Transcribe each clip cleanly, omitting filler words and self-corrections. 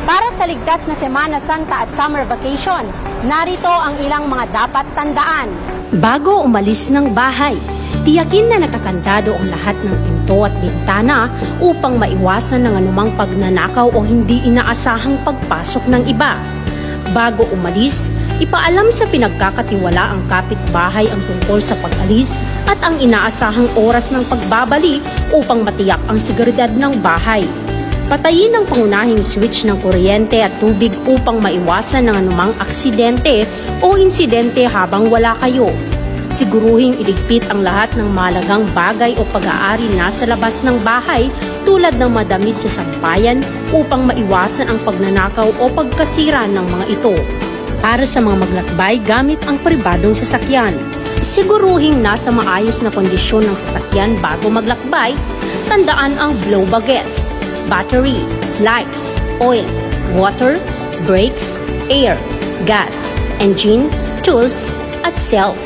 Para sa ligtas na Semana Santa at summer vacation, narito ang ilang mga dapat tandaan. Bago umalis ng bahay, tiyakin na nakakandado ang lahat ng pinto at bintana upang maiwasan ng anumang pagnanakaw o hindi inaasahang pagpasok ng iba. Bago umalis, ipaalam sa pinagkakatiwalaang kapitbahay ang tungkol sa pag-alis at ang inaasahang oras ng pagbabalik upang matiyak ang seguridad ng bahay. Patayin ang pangunahing switch ng kuryente at tubig upang maiwasan ng anumang aksidente o insidente habang wala kayo. Siguruhing iligpit ang lahat ng mahalagang bagay o pag-aari nasa labas ng bahay tulad ng madamit sa sampayan upang maiwasan ang pagnanakaw o pagkasira ng mga ito. Para sa mga maglakbay gamit ang pribadong sasakyan, siguruhing nasa maayos na kondisyon ng sasakyan bago maglakbay. Tandaan ang blow baguettes, battery, light, oil, water, brakes, air, gas, engine, tools, at self.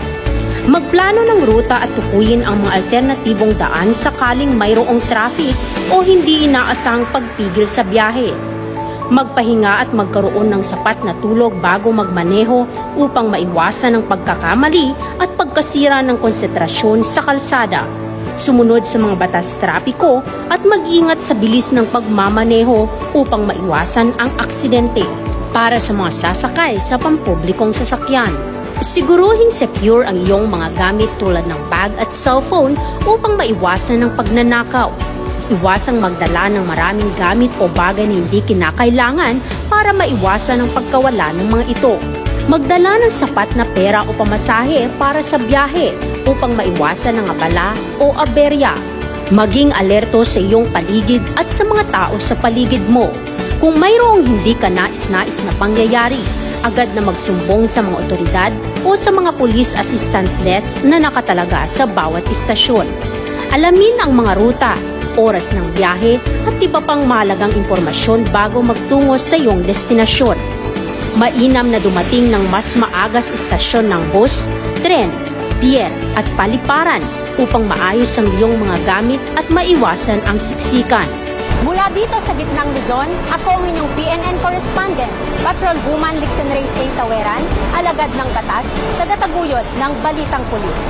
Magplano ng ruta at tukuyin ang mga alternatibong daan sakaling mayroong traffic o hindi inaasahang pagpigil sa biyahe. Magpahinga at magkaroon ng sapat na tulog bago magmaneho upang maiwasan ang pagkakamali at pagkasira ng konsentrasyon sa kalsada. Sumunod sa mga batas trapiko at mag-ingat sa bilis ng pagmamaneho upang maiwasan ang aksidente. Para sa mga sasakay sa pampublikong sasakyan, siguruhing secure ang iyong mga gamit tulad ng bag at cellphone upang maiwasan ang pagnanakaw. Iwasang magdala ng maraming gamit o bagay na hindi kinakailangan para maiwasan ang pagkawala ng mga ito. Magdala ng sapat na pera o pamasahe para sa biyahe upang maiwasan ang abala o aberya. Maging alerto sa iyong paligid at sa mga tao sa paligid mo. Kung mayroong hindi ka nais-nais na pangyayari, agad na magsumbong sa mga otoridad o sa mga police assistance desk na nakatalaga sa bawat istasyon. Alamin ang mga ruta, oras ng biyahe at iba pang mahalagang impormasyon bago magtungo sa iyong destinasyon. Mainam na dumating ng mas maaga sa istasyon ng bus, tren, pier at paliparan upang maayos ang iyong mga gamit at maiwasan ang siksikan. Mula dito sa gitnang Luzon, ako ang inyong PNN correspondent, Patrolwoman Lixen Reyes A. Saweran, alagad ng batas, tagataguyod ng Balitang Pulis.